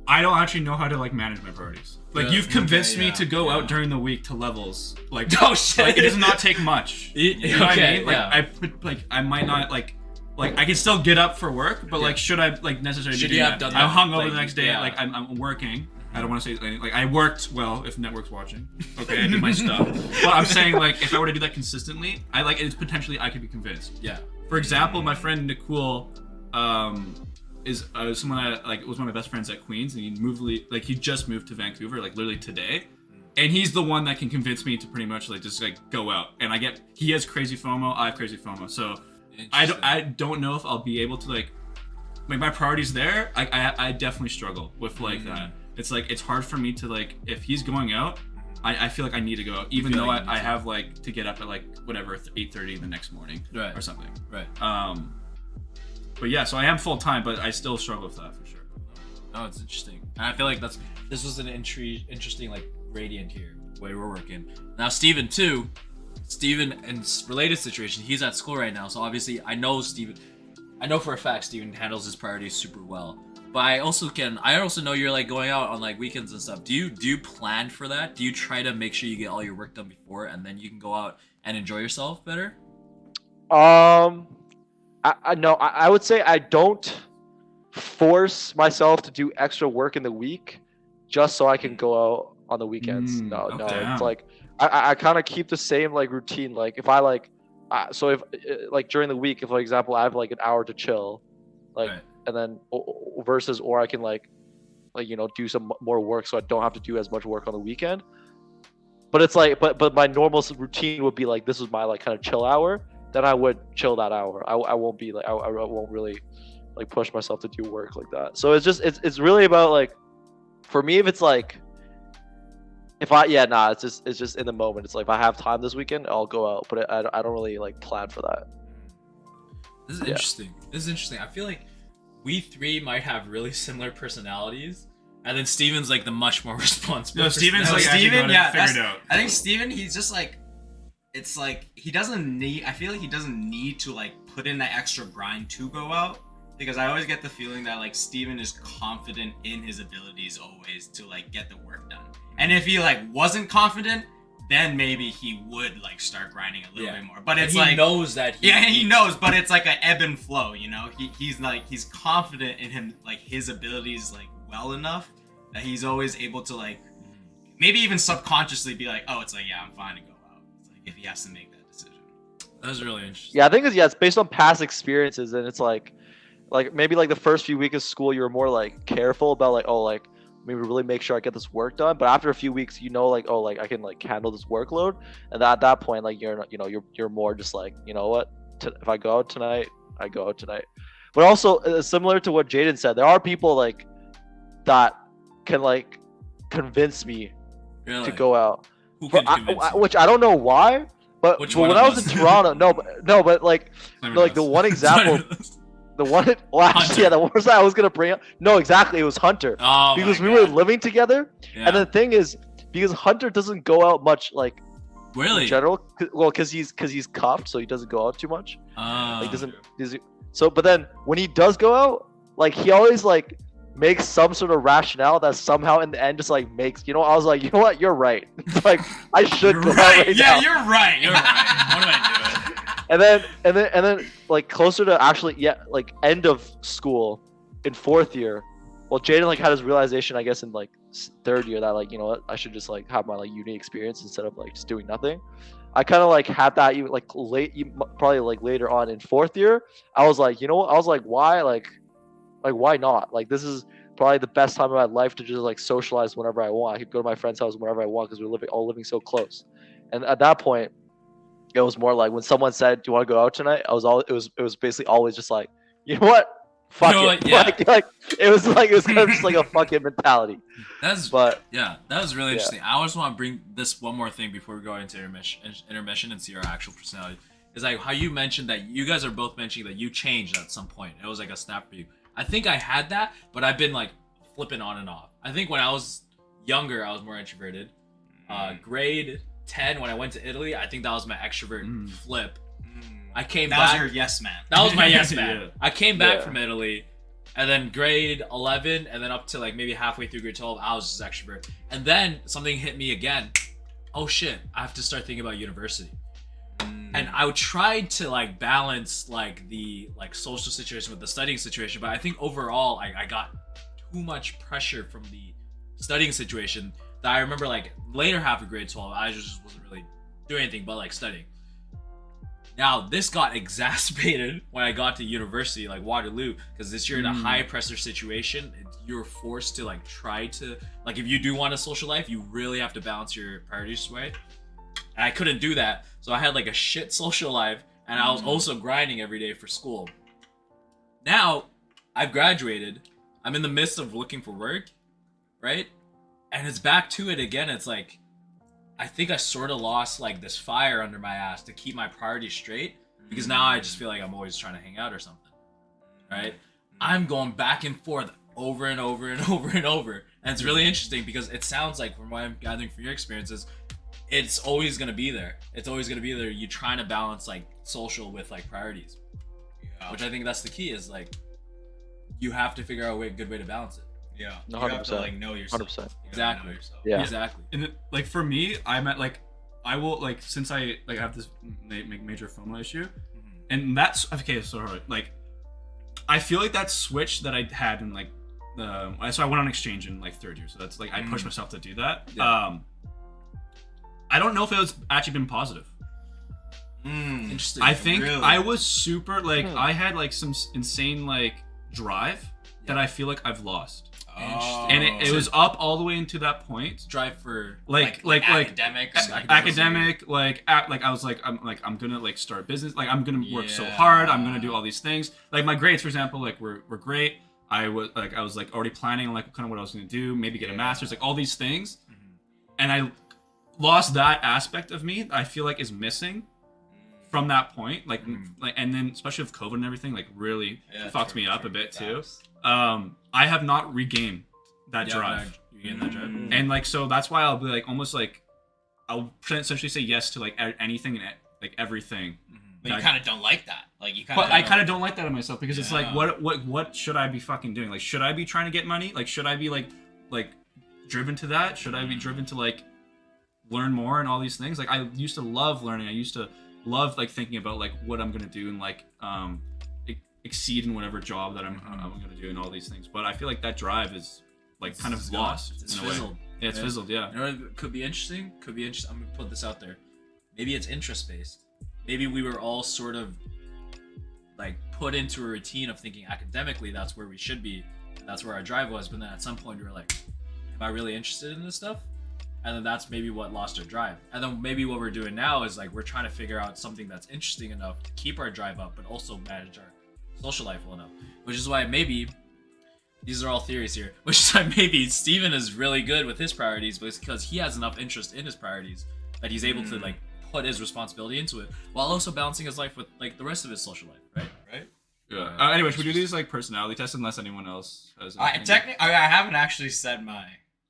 Speaker 2: I don't actually know how to like manage my priorities. Like
Speaker 4: Yeah.
Speaker 2: you've convinced me
Speaker 1: yeah,
Speaker 2: to go
Speaker 1: yeah.
Speaker 2: out during the week to levels. Like
Speaker 4: Oh shit!
Speaker 2: like, it does not take much. You know what I
Speaker 4: Okay,
Speaker 2: mean? Like
Speaker 4: yeah.
Speaker 2: I put like I might not like I can still get up for work, but like should I like necessarily
Speaker 4: Should
Speaker 2: be
Speaker 4: you
Speaker 2: doing
Speaker 4: have
Speaker 2: that?
Speaker 4: done
Speaker 2: I'm
Speaker 4: that?
Speaker 2: hung over
Speaker 4: Like,
Speaker 2: the next day.
Speaker 4: yeah.
Speaker 2: Like I'm working. I don't want to say anything. Like I worked well if network's watching. Okay, I did my stuff. But I'm saying like if I were to do that consistently, it's potentially I could be convinced.
Speaker 4: Yeah.
Speaker 2: For example, my friend Nicole is someone I was one of my best friends at Queens, and he just moved to Vancouver like literally today, and he's the one that can convince me to pretty much like just like go out. And he has crazy FOMO, I have crazy FOMO, so I don't know if I'll be able to like my priorities there. I definitely struggle with like that. It's like it's hard for me to like if he's going out, I feel like I need to go out, even though I have like to get up at like whatever 8:30 the next morning
Speaker 4: Right.
Speaker 2: or something.
Speaker 4: Right.
Speaker 2: But yeah, so I am full time, but I still struggle with that for sure.
Speaker 4: Oh, it's interesting. And I feel like this was an interesting like gradient here, the way we're working. Now Steven too. Steven, in related situation, he's at school right now, so obviously I know Steven. I know for a fact Steven handles his priorities super well. But I also know you're like going out on like weekends and stuff. Do you plan for that? Do you try to make sure you get all your work done before and then you can go out and enjoy yourself better?
Speaker 5: I would say I don't force myself to do extra work in the week just so I can go out on the weekends. No,
Speaker 2: okay.
Speaker 5: it's like I kind of keep the same like routine. Like if I like, so if like during the week, if for example I have like an hour to chill, like,
Speaker 4: Right.
Speaker 5: and then versus, or I can like you know, do some more work so I don't have to do as much work on the weekend. But it's like, but my normal routine would be like, this is my like kind of chill hour. Then I would chill that hour. I won't be like, I won't really like push myself to do work like that. So it's just, it's really about like, for me, if it's like, it's just in the moment. It's like, if I have time this weekend, I'll go out, but I don't really like plan for that.
Speaker 4: This is interesting. This is interesting. I feel like we three might have really similar personalities. And then Steven's like the much more responsible.
Speaker 2: No, Steven's
Speaker 1: No,
Speaker 2: like
Speaker 1: Steven,
Speaker 2: yeah,
Speaker 1: that's-
Speaker 2: figured out.
Speaker 1: I think Steven, he's just like, it's like he doesn't need. I feel like he doesn't need to like put in that extra grind to go out, because I always get the feeling that like Steven is confident in his abilities always to like get the work done. And if he like wasn't confident, then maybe he would like start grinding a little bit more. But it's
Speaker 4: he
Speaker 1: like
Speaker 4: knows that
Speaker 1: he knows, but it's like an ebb and flow, you know. He's confident in him, like his abilities like well enough that he's always able to like maybe even subconsciously be like, oh, it's like, yeah, I'm fine to go out. It's like if he has to make that decision.
Speaker 4: That was really interesting.
Speaker 5: Yeah, I think it's based on past experiences, and it's like maybe like the first few weeks of school you're more like careful about like, oh, like maybe really make sure I get this work done. But after a few weeks, you know, like, oh, like I can like handle this workload, and at that point, like you're not, you know, you're more just like, you know what, if I go out tonight, I go out tonight. But also similar to what Jaden said, there are people like that can like convince me
Speaker 4: Really?
Speaker 5: to go out.
Speaker 4: Who
Speaker 5: But
Speaker 4: can convince you?
Speaker 5: which I don't know why. But
Speaker 4: Which
Speaker 5: but
Speaker 4: one
Speaker 5: when
Speaker 4: of
Speaker 5: I was
Speaker 4: us?
Speaker 5: in Toronto, but like
Speaker 2: Simon
Speaker 5: like the
Speaker 2: does.
Speaker 5: one example, the one, well, actually,
Speaker 4: Hunter.
Speaker 5: yeah, the worst I was gonna bring up. No, exactly, it was Hunter,
Speaker 4: Oh
Speaker 5: because
Speaker 4: my
Speaker 5: we were
Speaker 4: God.
Speaker 5: living together,
Speaker 4: Yeah.
Speaker 5: and the thing is, because Hunter doesn't go out much, like
Speaker 4: really?
Speaker 5: in general, well, because he's cuffed, so he doesn't go out too much.
Speaker 4: Oh.
Speaker 5: Like doesn't so, but then when he does go out, like he always like makes some sort of rationale that somehow in the end just like makes, you know, I was like, you know what, you're right. Like I should
Speaker 1: You're
Speaker 5: go out
Speaker 1: right.
Speaker 5: right
Speaker 1: Yeah,
Speaker 5: now.
Speaker 1: you're right.
Speaker 4: You're right. What am I doing?
Speaker 5: And then like closer to actually like end of school in fourth year, well, Jaden like had his realization, I guess, in like third year that like, you know what, I should just like have my like uni experience instead of like just doing nothing. I kind of like had that even like probably like later on in fourth year. I was like, you know what, I was like, why why not? Like this is probably the best time of my life to just like socialize whenever I want. I could go to my friend's house whenever I want because we're living so close. And at that point, it was more like when someone said, "Do you want to go out tonight?" It was basically always just like, you know what, fuck
Speaker 4: You know
Speaker 5: it.
Speaker 4: what, yeah.
Speaker 5: Like it was kind of just like a fucking mentality.
Speaker 4: That's
Speaker 5: But
Speaker 4: yeah, that was really
Speaker 5: Yeah.
Speaker 4: interesting. I always want to bring this one more thing before we go into intermission and see our actual personality. Is like how you mentioned that you guys are both mentioning that you changed at some point. It was like a snap for you. I think I had that, but I've been like flipping on and off. I think when I was younger, I was more introverted. Grade 10, when I went to Italy, I think that was my extrovert flip. I came
Speaker 1: That
Speaker 4: back.
Speaker 1: was your yes man.
Speaker 4: That was my yes man.
Speaker 2: Yeah.
Speaker 4: I came back
Speaker 5: Yeah.
Speaker 4: from Italy, and then grade 11, and then up to like maybe halfway through grade 12, I was just extrovert. And then something hit me again. Oh shit! I have to start thinking about university. And I tried to like balance like the like social situation with the studying situation, but I think overall I got too much pressure from the studying situation that I remember like later half of grade 12, I just wasn't really doing anything but like studying. Now this got exacerbated when I got to university, like Waterloo, because this you're in a high pressure situation. You're forced to like try to like if you do want a social life, you really have to balance your priorities right. And I couldn't do that, so I had like a shit social life, and I was also grinding every day for school. Now I've graduated. I'm in the midst of looking for work, right? And it's back to it again. It's like I think I sort of lost like this fire under my ass to keep my priorities straight, because now I just feel like I'm always trying to hang out or something, right? I'm going back and forth over and over and over and over, and it's really interesting because it sounds like, from what I'm gathering from your experiences, it's always gonna be there. It's always gonna be there. You're trying to balance like social with like priorities.
Speaker 1: Yeah.
Speaker 4: which I think that's the key. Is like you have to figure out a good way to balance it.
Speaker 1: Yeah. You
Speaker 5: 100%.
Speaker 1: have to like know yourself.
Speaker 5: 100%.
Speaker 1: You gotta
Speaker 4: Exactly.
Speaker 1: know yourself.
Speaker 5: Yeah.
Speaker 4: Exactly.
Speaker 2: And like for me, I'm at like I will like since I like have this major FOMO issue, and that's okay. So like I feel like that switch that I had in like so I went on exchange in like third year. So that's like I pushed myself to do that.
Speaker 4: Yeah.
Speaker 2: I don't know if it was actually been positive.
Speaker 4: Interesting.
Speaker 2: I think
Speaker 1: Really?
Speaker 2: I was super like I had like some insane like drive that I feel like I've lost.
Speaker 1: Oh.
Speaker 2: And it was up all the way into that point.
Speaker 4: drive for
Speaker 2: Like
Speaker 1: academics.
Speaker 2: academic, like I was like I'm gonna like start business, like I'm gonna work so
Speaker 1: Yeah.
Speaker 2: hard, I'm gonna do all these things. Like my grades, for example, like were great. I was like already planning on like kind of what I was gonna do, maybe get a master's, like all these things, and I lost that aspect of me. I feel like is missing from that point, like and then especially with COVID and everything, like really fucked me up a bit too. I have not regained that drive.
Speaker 4: You getting that drive?
Speaker 2: And like so that's why I'll be like almost like I'll essentially say yes to like anything and like everything.
Speaker 1: But you kind of don't like that. Like you kind
Speaker 2: But
Speaker 1: of.
Speaker 2: I kind of don't like that in myself because it's like
Speaker 1: Yeah.
Speaker 2: what should I be fucking doing? Like should I be trying to get money? Like should I be like driven to that? Should I be driven to like learn more and all these things? Like I used to love learning. I used to love like thinking about like what I'm gonna do and like exceed in whatever job that I'm gonna do and all these things. But I feel like that drive is like kind of lost.
Speaker 4: It's
Speaker 2: in a way.
Speaker 4: fizzled.
Speaker 2: Yeah, it's fizzled. Yeah.
Speaker 4: You know what could be interesting? Could be interesting. I'm gonna put this out there. Maybe it's interest based. Maybe we were all sort of like put into a routine of thinking academically that's where we should be, that's where our drive was. But then at some point we were like, am I really interested in this stuff? And then that's maybe what lost our drive. And then maybe what we're doing now is like we're trying to figure out something that's interesting enough to keep our drive up, but also manage our social life well enough. Which is why maybe these are all theories here. Which is why maybe Steven is really good with his priorities, because he has enough interest in his priorities that he's able to like put his responsibility into it while also balancing his life with like the rest of his social life, right?
Speaker 1: Right.
Speaker 2: Yeah. Anyway, should we do these like personality tests unless anyone else has?
Speaker 1: I haven't actually said my.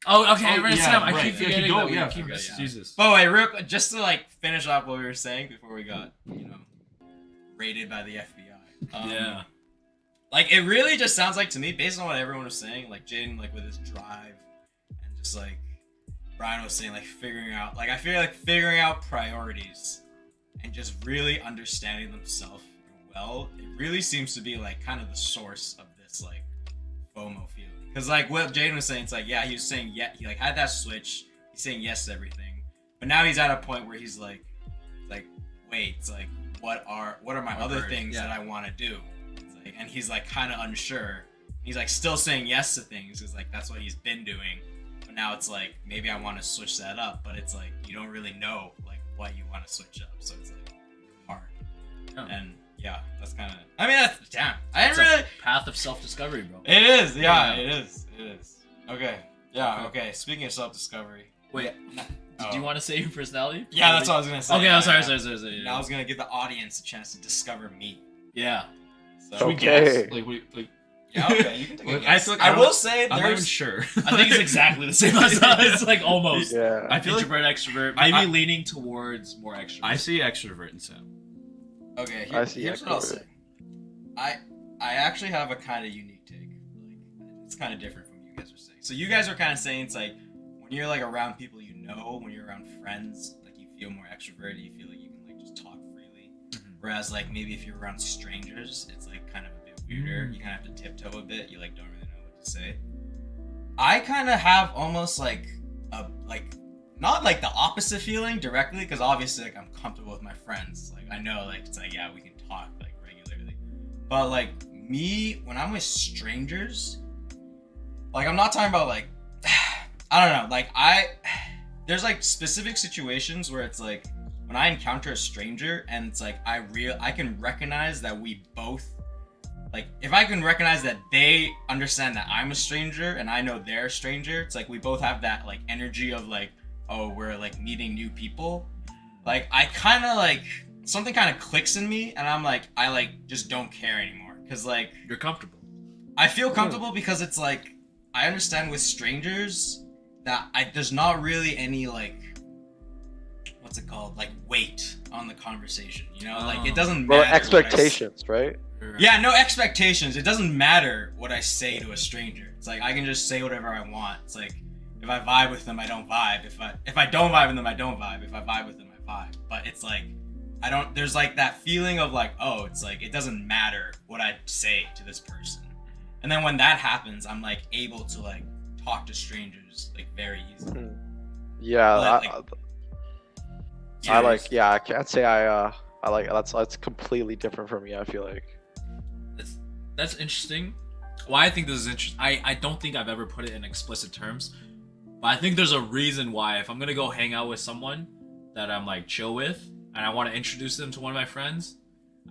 Speaker 4: Oh, okay.
Speaker 2: Oh,
Speaker 4: right,
Speaker 2: yeah,
Speaker 4: Sam, I
Speaker 2: right.
Speaker 4: keep
Speaker 2: Yeah,
Speaker 4: forgetting
Speaker 2: keep going,
Speaker 4: that we
Speaker 2: yeah,
Speaker 4: keep
Speaker 2: forget- Jesus.
Speaker 1: But wait, real quick, just to like finish off what we were saying before we got raided by the FBI.
Speaker 4: Yeah.
Speaker 1: Like it really just sounds like to me, based on what everyone was saying, like Jaden, like with his drive, and just like Brian was saying, like figuring out, like I feel like figuring out priorities and just really understanding themselves well. It really seems to be like kind of the source of this like FOMO feeling. Because like what Jaden was saying, it's like he was saying he like had that switch. He's saying yes to everything, but now he's at a point where he's like wait, it's like what are my other things that I want to do? And he's like kind of unsure. He's like still saying yes to things because like that's what he's been doing. But now it's like maybe I want to switch that up, but it's like you don't really know like what you want to switch up, so it's like hard.
Speaker 4: Yeah.
Speaker 1: And yeah, that's kind of. I mean, that's damn. I didn't
Speaker 4: It's
Speaker 1: really.
Speaker 4: a path of self-discovery, bro.
Speaker 1: It is. Yeah,
Speaker 4: Yeah.
Speaker 1: it is. It is. Okay. Yeah. Okay. Speaking of self-discovery.
Speaker 4: Wait, did you want to say your personality?
Speaker 1: Yeah, that's what I was gonna say.
Speaker 4: Okay,
Speaker 1: Yeah,
Speaker 4: I'm sorry,
Speaker 1: yeah.
Speaker 4: sorry.
Speaker 1: Now I was gonna give the audience a chance to discover me.
Speaker 4: Yeah.
Speaker 1: So,
Speaker 2: Should we
Speaker 5: Okay.
Speaker 2: guess? Like
Speaker 1: yeah. Okay. You can take a
Speaker 2: I
Speaker 1: guess.
Speaker 2: feel like
Speaker 1: I
Speaker 2: I
Speaker 1: will
Speaker 2: don't-
Speaker 1: say
Speaker 2: I'm not even
Speaker 1: there's.
Speaker 2: sure.
Speaker 4: I think it's exactly the same as it's like almost.
Speaker 5: Yeah.
Speaker 2: I feel like
Speaker 4: Introvert, extrovert,
Speaker 2: I-
Speaker 4: maybe leaning towards more extrovert.
Speaker 2: I see extrovert in Sam.
Speaker 1: Okay,
Speaker 5: I see
Speaker 1: here's what I'll
Speaker 5: extrovert.
Speaker 1: say. I actually have a kind of unique take. Like it's kind of different from what you guys are saying. So you guys are kind of saying it's like when you're like around people you know, when you're around friends, like you feel more extroverted. You feel like you can like just talk freely. Whereas like maybe if you're around strangers, it's like kind of a bit weirder. You kind of have to tiptoe a bit. You like don't really know what to say. I kind of have almost like a like not like the opposite feeling directly because obviously like I'm comfortable with my friends. Like I know like it's like yeah we can talk like regularly, but like me when I'm with strangers, like I'm not talking about like I don't know like there's like specific situations where it's like when I encounter a stranger and it's like I can recognize that we both. Like, if I can recognize that they understand that I'm a stranger and I know they're a stranger, it's like we both have that, like, energy of, like, oh, we're, like, meeting new people. Like, I kind of, like, something kind of clicks in me and I'm, like, I, like, just don't care anymore. Because, like,
Speaker 4: You're comfortable.
Speaker 1: I feel comfortable because it's, like, I understand with strangers that there's not really any, like, what's it called? Like weight on the conversation. You know, like it doesn't
Speaker 5: Well,
Speaker 1: matter.
Speaker 5: expectations, right?
Speaker 1: Yeah, no expectations. It doesn't matter what I say to a stranger. It's like I can just say whatever I want. It's like if I vibe with them, I don't vibe. If I don't vibe with them, I don't vibe. If I vibe with them, I vibe. But it's like I don't. There's like that feeling of like, oh, it's like it doesn't matter what I say to this person. And then when that happens, I'm like able to like talk to strangers like very easily.
Speaker 5: Yeah,
Speaker 1: But,
Speaker 5: I like. Yeah, I can't say I like. That's completely different for me. I feel like.
Speaker 4: That's interesting. Well, I think this is interesting. I don't think I've ever put it in explicit terms, but I think there's a reason why if I'm gonna go hang out with someone that I'm like chill with and I want to introduce them to one of my friends,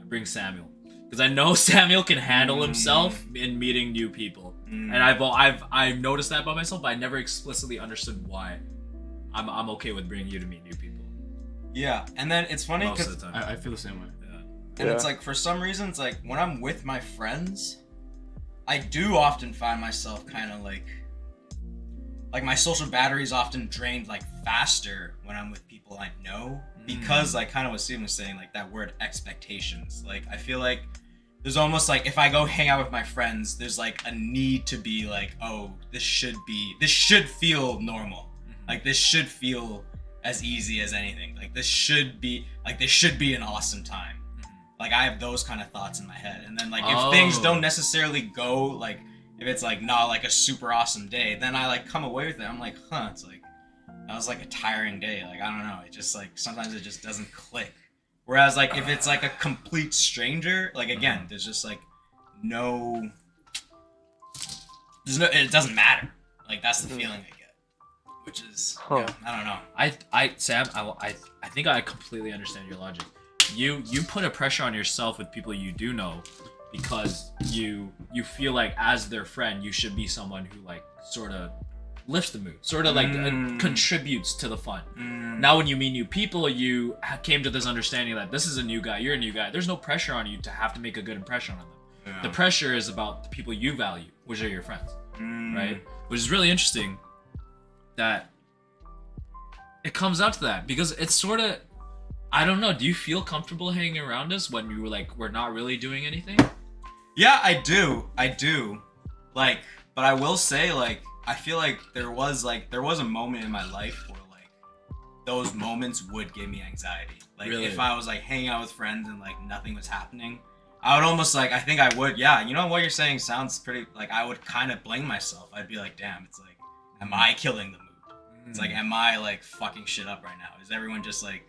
Speaker 4: I bring Samuel because I know Samuel can handle himself in meeting new people, and I've noticed that about myself, but I never explicitly understood why. I'm okay with bringing you to meet new people.
Speaker 1: Yeah, and then it's funny
Speaker 4: Most
Speaker 1: because
Speaker 4: of the time.
Speaker 2: I feel the same way.
Speaker 1: and it's like for some reason it's like when I'm with my friends, I do often find myself kind of like my social battery is often drained like faster when I'm with people I know because like kind of what Steven was saying, like that word expectations. Like I feel like there's almost like if I go hang out with my friends, there's like a need to be like, oh, this should feel normal. Like this should feel as easy as anything. Like this should be an awesome time. Like I have those kind of thoughts in my head, and then like if things don't necessarily go like if it's like not like a super awesome day, then I like come away with it. I'm like, it's like that was like a tiring day. Like I don't know, it just like sometimes it just doesn't click. Whereas like if it's like a complete stranger, like again, there's just like it doesn't matter. Like that's the feeling I get, which is yeah, I don't know.
Speaker 4: Sam, I think I completely understand your logic. You put a pressure on yourself with people you do know because you feel like as their friend you should be someone who like sort of lifts the mood, sort of like contributes to the fun. Now when you meet new people, you came to this understanding that this is a new guy, you're a new guy. There's no pressure on you to have to make a good impression on them. Yeah. The pressure is about the people you value, which are your friends, right? Which is really interesting that it comes out to that because it's sort of, I don't know. Do you feel comfortable hanging around us when you were like, we're not really doing anything?
Speaker 1: Yeah, I do. Like, but I will say, like, I feel like there was a moment in my life where like those moments would give me anxiety. Like really? If I was like hanging out with friends and like nothing was happening, I would almost like, I think I would, yeah. You know what you're saying sounds pretty, like I would kind of blame myself. I'd be like, damn, it's like, am I killing the mood? It's like, am I like fucking shit up right now? Is everyone just like,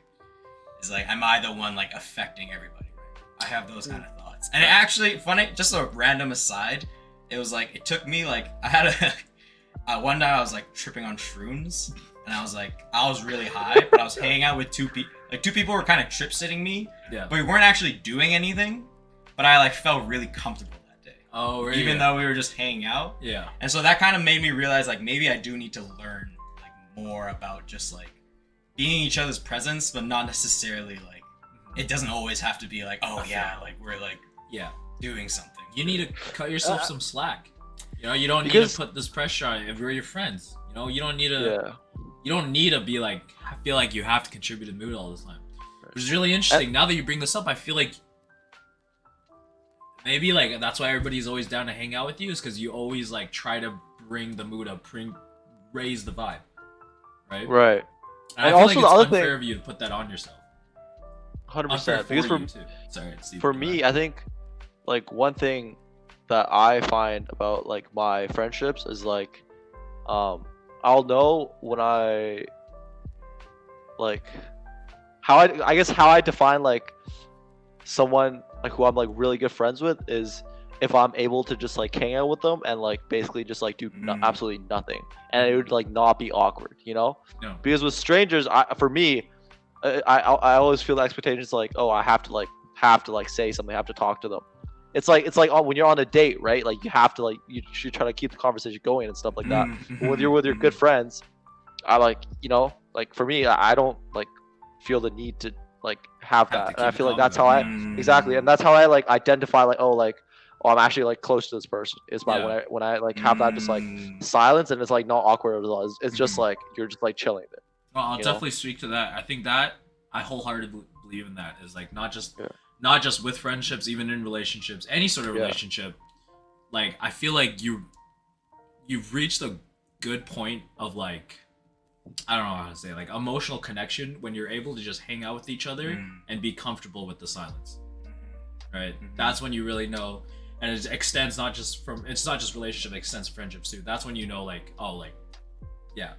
Speaker 1: am I the one like affecting everybody? I have those kind of thoughts. And it actually, funny, just a random aside, it was like, it took me like, I had one night I was like tripping on shrooms and I was really high, but I was hanging out with two people. Like two people were kind of trip sitting me, but we weren't actually doing anything, but I like felt really comfortable that day.
Speaker 4: Oh, really?
Speaker 1: Even though we were just hanging out.
Speaker 4: Yeah. And
Speaker 1: so that kind of made me realize like maybe I do need to learn like more about just like being each other's presence, but not necessarily like it doesn't always have to be like, oh yeah, like we're like doing something.
Speaker 4: You need to cut yourself some slack. You know, you don't need to put this pressure on if we're your friends. You know, you don't need to you don't need to be like, I feel like you have to contribute to the mood all the time. Which is really interesting. Now that you bring this up, I feel like maybe like that's why everybody's always down to hang out with you, is because you always like try to bring the mood up, raise the vibe. Right?
Speaker 5: Right.
Speaker 4: And I feel like it's unfair of you to put that on yourself.
Speaker 5: 100%. Because for me, I think like one thing that I find about like my friendships is like, I'll know when I like how I define like someone like who I'm like really good friends with is if I'm able to just like hang out with them and like basically just like do absolutely nothing, and it would like not be awkward, you know?
Speaker 4: No.
Speaker 5: Because with strangers, for me, I always feel the expectations like, oh, I have to say something, I have to talk to them. It's like when you're on a date, right? Like you have to like you should try to keep the conversation going and stuff like that. But when you're with your good friends, I like, you know, like for me, I don't like feel the need to like have that, and I feel like that's how I exactly, and that's how I like identify like, oh, I'm actually like close to this person is by when I like have that just like silence, and it's like not awkward at all. It's just like you're just like chilling there.
Speaker 4: Well, I'll
Speaker 5: You know?
Speaker 4: definitely speak to that. I think that I wholeheartedly believe in that. Is like not just
Speaker 5: Yeah.
Speaker 4: not just with friendships, even in relationships, any sort of
Speaker 5: Yeah.
Speaker 4: relationship. Like I feel like you've reached a good point of like I don't know how to say like emotional connection when you're able to just hang out with each other and be comfortable with the silence. Right? That's when you really know, and it extends not just from it's not just relationship, it extends to friendships too. That's when you know like oh like yeah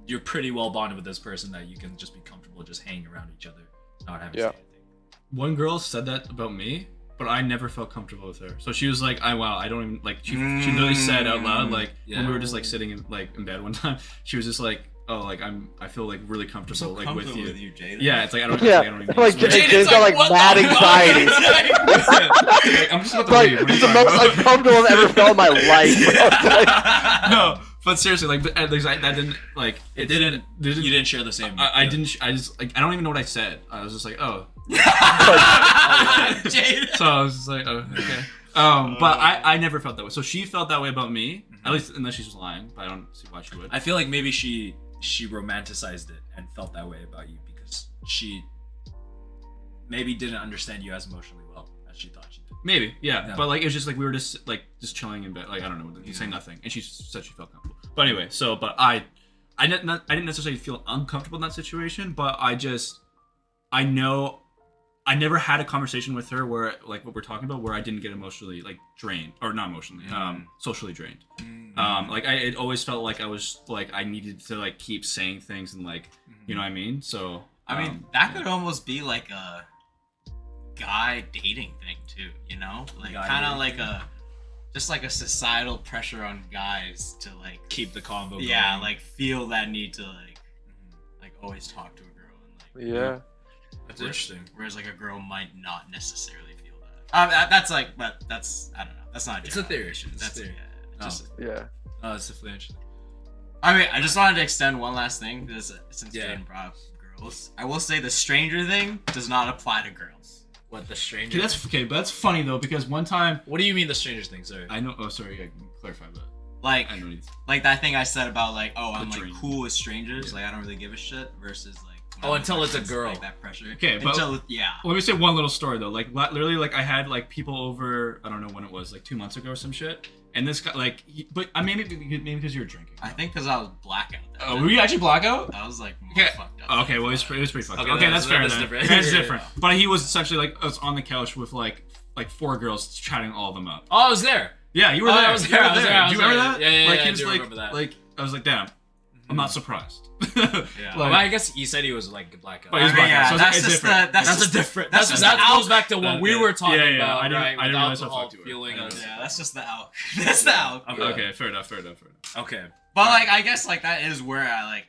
Speaker 4: you're pretty well bonded with this person that you can just be comfortable just hanging around each other, not having to say anything.
Speaker 2: One girl said that about me, but I never felt comfortable with her. So she was like, I don't even like she literally said out loud like when we were just like sitting in bed one time, she was just like, oh like I feel like really comfortable like with you.
Speaker 1: Jaden.
Speaker 2: Yeah, it's like I don't
Speaker 5: Yeah,
Speaker 2: I don't even
Speaker 5: like Jaden's got like
Speaker 1: what
Speaker 5: mad
Speaker 1: the fuck?
Speaker 5: anxiety.
Speaker 2: Like, I'm just about to
Speaker 5: Like
Speaker 2: leave. What are
Speaker 5: it's
Speaker 2: you
Speaker 5: the
Speaker 2: talking
Speaker 5: most
Speaker 2: about?
Speaker 5: uncomfortable I've ever felt in my life. Bro. It's like,
Speaker 2: No, but seriously, like, but, like that didn't like
Speaker 4: You didn't share the same.
Speaker 2: I didn't. I just like I don't even know what I said. I was just like, oh.
Speaker 1: Jaden.
Speaker 2: So I was just like, oh, okay. But I never felt that way. So she felt that way about me, at least unless she's lying. But I don't see why she would.
Speaker 4: I feel like maybe she romanticized it and felt that way about you because she maybe didn't understand you as emotionally well as she thought she did.
Speaker 2: Maybe, yeah.
Speaker 4: Yeah.
Speaker 2: But like it was just like we were just chilling in bed. Like I don't know, saying nothing, and she said she felt comfortable. But anyway, so but I didn't necessarily feel uncomfortable in that situation, but I know I never had a conversation with her where like what we're talking about where I didn't get emotionally like drained or not emotionally socially drained. Like it always felt like I was like I needed to like keep saying things and like you know what I mean. So
Speaker 1: I mean, that could almost be like a guy dating thing too, you know? Like
Speaker 4: Guy
Speaker 1: kind of
Speaker 4: dating.
Speaker 1: like just like a societal pressure on guys to like
Speaker 4: Keep the convo
Speaker 1: yeah,
Speaker 4: going.
Speaker 1: like feel that need to like always talk to a girl and like
Speaker 5: yeah.
Speaker 4: That's interesting.
Speaker 1: whereas like a girl might not necessarily feel that. That's like but that's I don't know. That's not
Speaker 4: It's a theory.
Speaker 1: generalization.
Speaker 4: It's a
Speaker 1: That's
Speaker 4: theory.
Speaker 1: yeah, just
Speaker 5: Yeah.
Speaker 4: Oh, that's definitely interesting.
Speaker 1: I mean, I just wanted to extend one last thing because since
Speaker 4: Yeah.
Speaker 1: Jaden brought up girls, I will say the stranger thing does not apply to girls.
Speaker 4: What the stranger?
Speaker 2: okay, that's okay, but that's funny though because one time
Speaker 4: What do you mean the stranger thing, sir?
Speaker 2: I know. Oh, sorry, I can clarify that.
Speaker 1: Like,
Speaker 2: I know.
Speaker 1: like that thing I said about like, oh, I'm
Speaker 2: The
Speaker 1: like
Speaker 2: dream.
Speaker 1: cool with strangers, like I don't really give a shit, versus like. when
Speaker 4: Oh,
Speaker 1: I'm with
Speaker 4: until
Speaker 1: my
Speaker 4: it's a
Speaker 1: friends,
Speaker 4: girl.
Speaker 1: Like that pressure.
Speaker 2: Okay, but-
Speaker 1: until yeah.
Speaker 2: Let me say one little story though. Like literally, like I had like people over. I don't know when it was, like 2 months ago or some shit. And this guy, like, but I maybe because you were drinking.
Speaker 1: I think because I was blackout. That
Speaker 2: Oh,
Speaker 1: day.
Speaker 2: were you actually blackout?
Speaker 1: I was like more
Speaker 2: Okay.
Speaker 1: fucked up.
Speaker 2: Oh, okay, well, it was pretty fucked.
Speaker 4: Okay,
Speaker 2: Okay,
Speaker 4: that's-
Speaker 2: that's fair.
Speaker 4: that's
Speaker 2: then.
Speaker 4: different.
Speaker 2: That's
Speaker 4: Yeah,
Speaker 2: different. But he was essentially like us on the couch with like 4 girls chatting all of them up.
Speaker 4: Oh, I was there.
Speaker 2: Yeah, you were
Speaker 4: Oh,
Speaker 2: there.
Speaker 4: I was
Speaker 2: You
Speaker 4: there,
Speaker 2: were
Speaker 4: I was
Speaker 2: there.
Speaker 4: there, I
Speaker 2: Do you
Speaker 4: was
Speaker 2: remember
Speaker 4: there.
Speaker 2: that?
Speaker 4: Yeah,
Speaker 2: like
Speaker 4: I
Speaker 2: he was
Speaker 4: do
Speaker 2: like,
Speaker 4: remember that.
Speaker 2: like I was like, damn, I'm not surprised.
Speaker 1: Yeah.
Speaker 4: Well,
Speaker 2: Like-
Speaker 4: I guess he said he was like blackout.
Speaker 2: But he was
Speaker 1: I mean,
Speaker 2: blackout,
Speaker 1: yeah,
Speaker 2: so
Speaker 1: that's
Speaker 2: it's
Speaker 1: just
Speaker 2: different.
Speaker 1: that's
Speaker 4: That's
Speaker 1: just
Speaker 4: a different.
Speaker 1: That's
Speaker 4: That's
Speaker 1: just
Speaker 4: that
Speaker 1: the
Speaker 4: goes back to what we were talking
Speaker 2: yeah,
Speaker 4: about,
Speaker 2: I didn't-
Speaker 4: right?
Speaker 2: I didn't
Speaker 4: With
Speaker 2: realize how
Speaker 4: alcohol
Speaker 2: fucked you were.
Speaker 4: fueling us.
Speaker 1: Yeah, that's just the out. That's the out.
Speaker 2: Okay, fair enough.
Speaker 4: Okay.
Speaker 1: But like, I guess like that is where I like,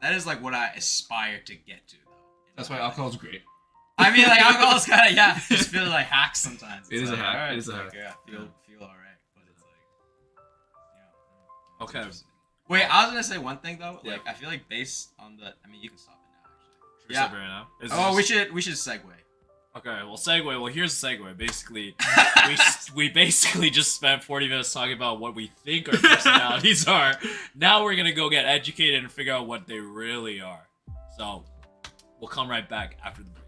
Speaker 1: that is like what I aspire to get to though.
Speaker 2: That's why alcohol's great.
Speaker 1: I mean, like alcohol's kind of yeah, just feel like hacks sometimes.
Speaker 2: It
Speaker 1: It's
Speaker 2: is a
Speaker 1: like,
Speaker 2: hack,
Speaker 1: alright,
Speaker 2: it is a
Speaker 1: like,
Speaker 2: hack.
Speaker 1: Yeah, feel alright, but it's like, yeah.
Speaker 4: Okay.
Speaker 1: Wait, I was gonna say one thing though.
Speaker 4: Yeah.
Speaker 1: Like, I feel like based on the, I mean, you can stop it now actually.
Speaker 4: Should we
Speaker 1: Yeah.
Speaker 4: stop right now? Is
Speaker 1: Oh,
Speaker 4: this-
Speaker 1: we should segue.
Speaker 4: Okay, well, segue. Well, here's the segue. Basically, we basically just spent 40 minutes talking about what we think our personalities are. Now we're gonna go get educated and figure out what they really are. So, we'll come right back after the break.